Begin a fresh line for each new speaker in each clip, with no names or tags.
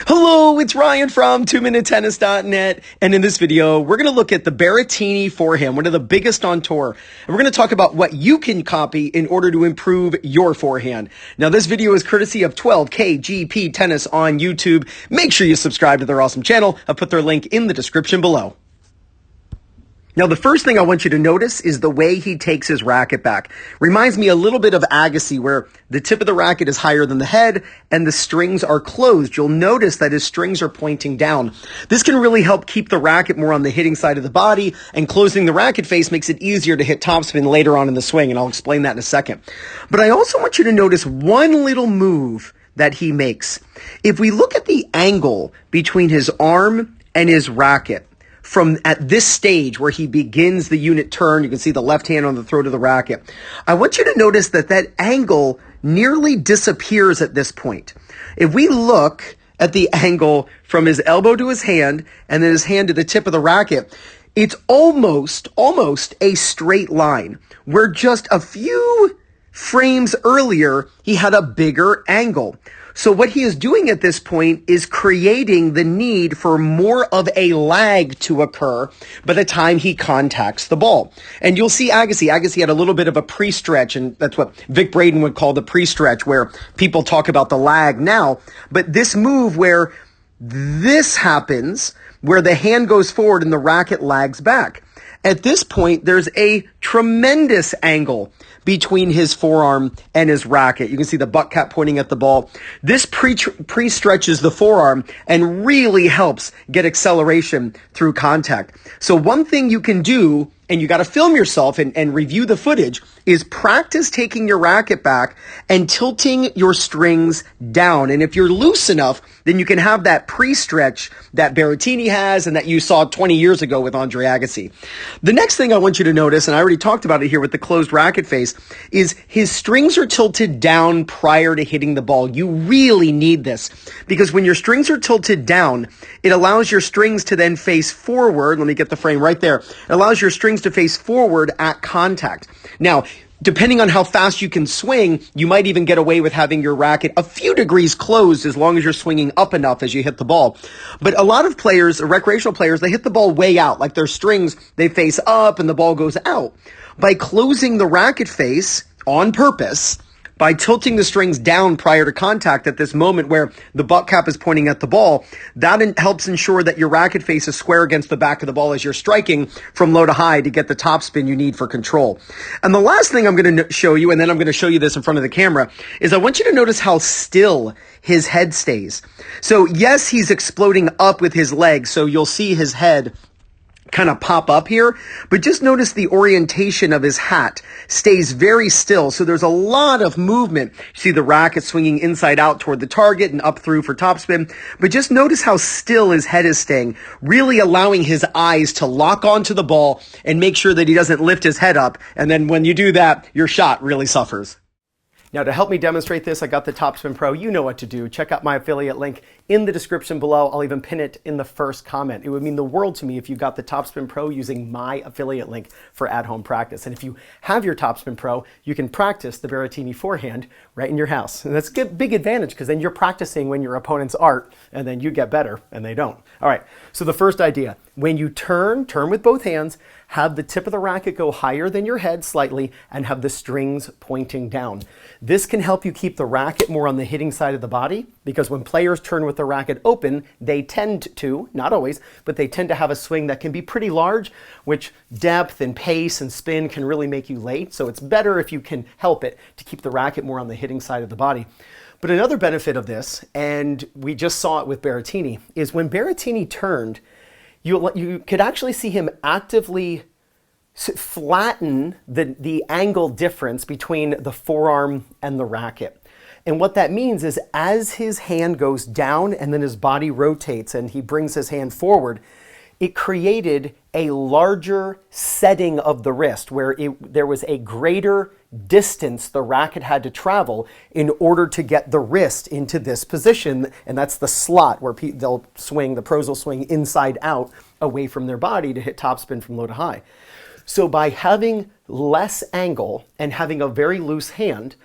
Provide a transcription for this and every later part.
Hello, it's Ryan from 2minutetennis.net, and in this video, we're going to look at the Berrettini Forehand, one of the biggest on tour, and we're going to talk about what you can copy in order to improve your forehand. Now, this video is courtesy of 12KGP Tennis on YouTube. Make sure you subscribe to their awesome channel. I'll put their link in the description below. Now, the first thing I want you to notice is the way he takes his racket back. Reminds me a little bit of Agassi, where the tip of the racket is higher than the head and the strings are closed. You'll notice that his strings are pointing down. This can really help keep the racket more on the hitting side of the body, and closing the racket face makes it easier to hit topspin later on in the swing, and I'll explain that in a second. But I also want you to notice one little move that he makes. If we look at the angle between his arm and his racket, from at this stage where he begins the unit turn, you can see the left hand on the throat of the racket. I want you to notice that that angle nearly disappears at this point. If we look at the angle from his elbow to his hand and then his hand to the tip of the racket, it's almost a straight line, where just a few frames earlier, he had a bigger angle. So what he is doing at this point is creating the need for more of a lag to occur by the time he contacts the ball. And you'll see Agassi. Agassi had a little bit of a pre-stretch, and that's what Vic Braden would call the pre-stretch, where people talk about the lag now. But this move where this happens, where the hand goes forward and the racket lags back. At this point, there's a tremendous angle between his forearm and his racket. You can see the butt cap pointing at the ball. This pre-stretches the forearm and really helps get acceleration through contact. So one thing you can do, and you got to film yourself and review the footage, is practice taking your racket back and tilting your strings down. And if you're loose enough, then you can have that pre-stretch that Berrettini has and that you saw 20 years ago with Andre Agassi. The next thing I want you to notice, and I already talked about it here with the closed racket face, is his strings are tilted down prior to hitting the ball. You really need this, because when your strings are tilted down, it allows your strings to then face forward. Let me get the frame right there. It allows your strings to face forward at contact. Now, depending on how fast you can swing, you might even get away with having your racket a few degrees closed as long as you're swinging up enough as you hit the ball. But a lot of players, recreational players, they hit the ball way out, like their strings, they face up and the ball goes out. By closing the racket face on purpose, by tilting the strings down prior to contact at this moment where the butt cap is pointing at the ball, that helps ensure that your racket face is square against the back of the ball as you're striking from low to high to get the topspin you need for control. And the last thing I'm going to show you, and then I'm going to show you this in front of the camera, is I want you to notice how still his head stays. So yes, he's exploding up with his legs, so you'll see his head kind of pop up here, but just notice the orientation of his hat stays very still. So there's a lot of movement. You see the racket swinging inside out toward the target and up through for topspin, but just notice how still his head is staying, really allowing his eyes to lock onto the ball and make sure that he doesn't lift his head up. And then when you do that, your shot really suffers. Now, to help me demonstrate this, I got the Topspin Pro. You know what to do. Check out my affiliate link in the description below. I'll even pin it in the first comment. It would mean the world to me if you got the Topspin Pro using my affiliate link for at-home practice. And if you have your Topspin Pro, you can practice the Berrettini forehand right in your house. And that's a big advantage, because then you're practicing when your opponents aren't, and then you get better and they don't. All right, so the first idea, when you turn with both hands, have the tip of the racket go higher than your head slightly and have the strings pointing down. This can help you keep the racket more on the hitting side of the body, because when players turn with the racket open, they tend to, not always, but they tend to have a swing that can be pretty large, which depth and pace and spin can really make you late. So it's better if you can help it to keep the racket more on the hitting side of the body. But another benefit of this, and we just saw it with Berrettini, is when Berrettini turned, you could actually see him actively flatten the angle difference between the forearm and the racket. And what that means is, as his hand goes down and then his body rotates and he brings his hand forward, it created a larger setting of the wrist, where there was a greater distance the racket had to travel in order to get the wrist into this position. And that's the slot where they'll swing, the pros will swing inside out away from their body to hit topspin from low to high. So by having less angle and having a very loose hand,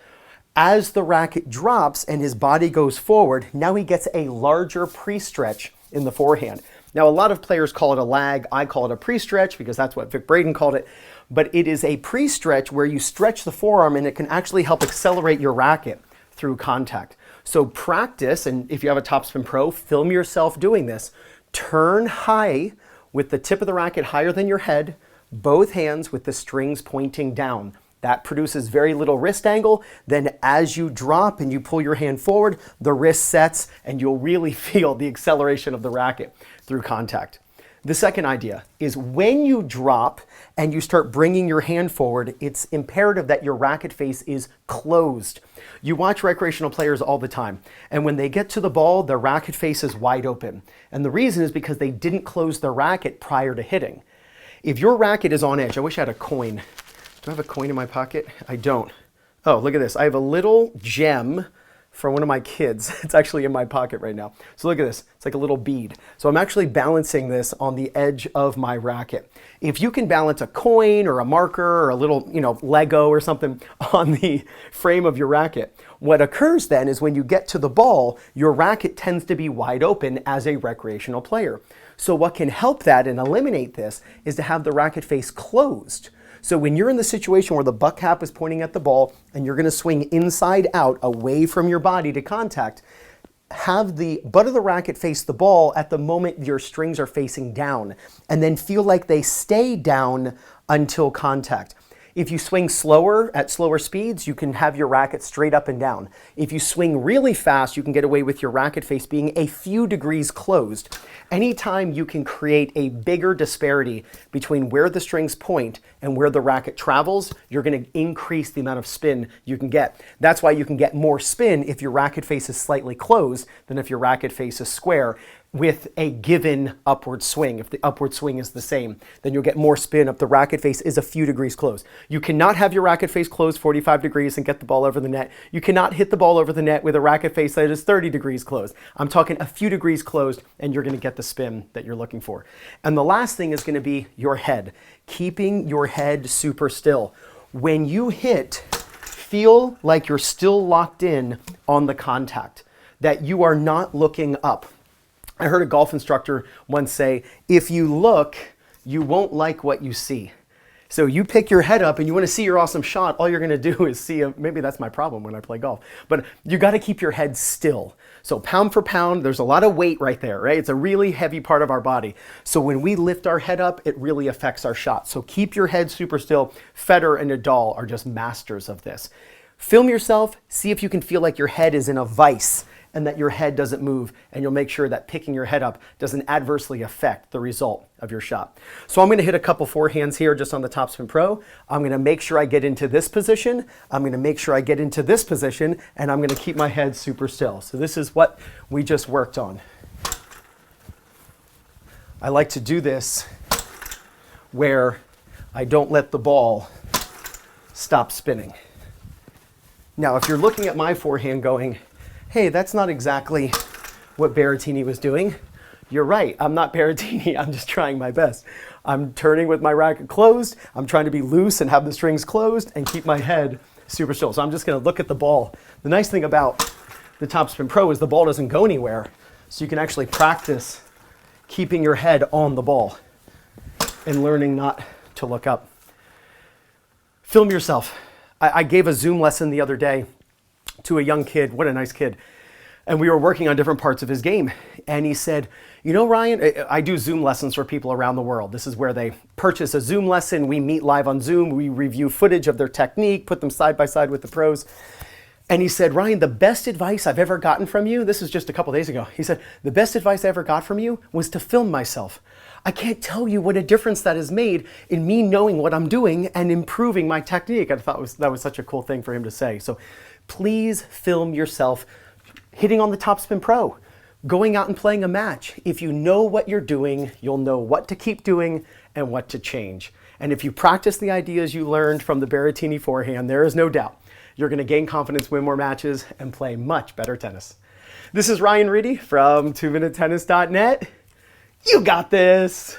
As the racket drops and his body goes forward, now he gets a larger pre-stretch in the forehand. Now, a lot of players call it a lag. I call it a pre-stretch because that's what Vic Braden called it. But it is a pre-stretch where you stretch the forearm and it can actually help accelerate your racket through contact. So practice, and if you have a Topspin Pro, film yourself doing this. Turn high with the tip of the racket higher than your head, both hands with the strings pointing down. That produces very little wrist angle. Then as you drop and you pull your hand forward, the wrist sets and you'll really feel the acceleration of the racket through contact. The second idea is when you drop and you start bringing your hand forward, it's imperative that your racket face is closed. You watch recreational players all the time, and when they get to the ball, their racket face is wide open. And the reason is because they didn't close their racket prior to hitting. If your racket is on edge, I wish I had a coin. Do I have a coin in my pocket? I don't. Oh, look at this. I have a little gem from one of my kids. It's actually in my pocket right now. So look at this. It's like a little bead. So I'm actually balancing this on the edge of my racket. If you can balance a coin or a marker or a little, Lego or something on the frame of your racket, what occurs then is when you get to the ball, your racket tends to be wide open as a recreational player. So what can help that and eliminate this is to have the racket face closed. So when you're in the situation where the butt cap is pointing at the ball and you're going to swing inside out away from your body to contact, have the butt of the racket face the ball at the moment your strings are facing down, and then feel like they stay down until contact. If you swing slower at slower speeds, you can have your racket straight up and down. If you swing really fast, you can get away with your racket face being a few degrees closed. Anytime you can create a bigger disparity between where the strings point and where the racket travels, you're going to increase the amount of spin you can get. That's why you can get more spin if your racket face is slightly closed than if your racket face is square with a given upward swing. If the upward swing is the same, then you'll get more spin if the racket face is a few degrees closed. You cannot have your racket face closed 45 degrees and get the ball over the net. You cannot hit the ball over the net with a racket face that is 30 degrees closed. I'm talking a few degrees closed and you're going to get the spin that you're looking for. And the last thing is going to be your head. Keeping your head super still. When you hit, feel like you're still locked in on the contact, that you are not looking up. I heard a golf instructor once say, if you look, you won't like what you see. So you pick your head up and you want to see your awesome shot, all you're going to do is see, maybe that's my problem when I play golf, but you got to keep your head still. So pound for pound, there's a lot of weight right there, right? It's a really heavy part of our body. So when we lift our head up, it really affects our shot. So keep your head super still. Federer and Nadal are just masters of this. Film yourself, see if you can feel like your head is in a vice and that your head doesn't move, and you'll make sure that picking your head up doesn't adversely affect the result of your shot. So I'm going to hit a couple forehands here just on the Topspin Pro. I'm going to make sure I get into this position. I'm going to make sure I get into this position, and I'm going to keep my head super still. So this is what we just worked on. I like to do this where I don't let the ball stop spinning. Now, if you're looking at my forehand going, hey, that's not exactly what Berrettini was doing, you're right. I'm not Berrettini. I'm just trying my best. I'm turning with my racket closed. I'm trying to be loose and have the strings closed and keep my head super still. So I'm just going to look at the ball. The nice thing about the Topspin Pro is the ball doesn't go anywhere. So you can actually practice keeping your head on the ball and learning not to look up. Film yourself. I gave a Zoom lesson the other day to a young kid. What a nice kid. And we were working on different parts of his game. And he said, you know, Ryan, I do Zoom lessons for people around the world. This is where they purchase a Zoom lesson. We meet live on Zoom. We review footage of their technique, put them side by side with the pros. And he said, Ryan, the best advice I've ever gotten from you, this was just a couple days ago. He said, the best advice I ever got from you was to film myself. I can't tell you what a difference that has made in me knowing what I'm doing and improving my technique. I thought that was such a cool thing for him to say. So please film yourself hitting on the Topspin Pro, going out and playing a match. If you know what you're doing, you'll know what to keep doing and what to change. And if you practice the ideas you learned from the Berrettini forehand, there is no doubt you're going to gain confidence, win more matches, and play much better tennis. This is Ryan Reedy from 2minutetennis.net. You got this.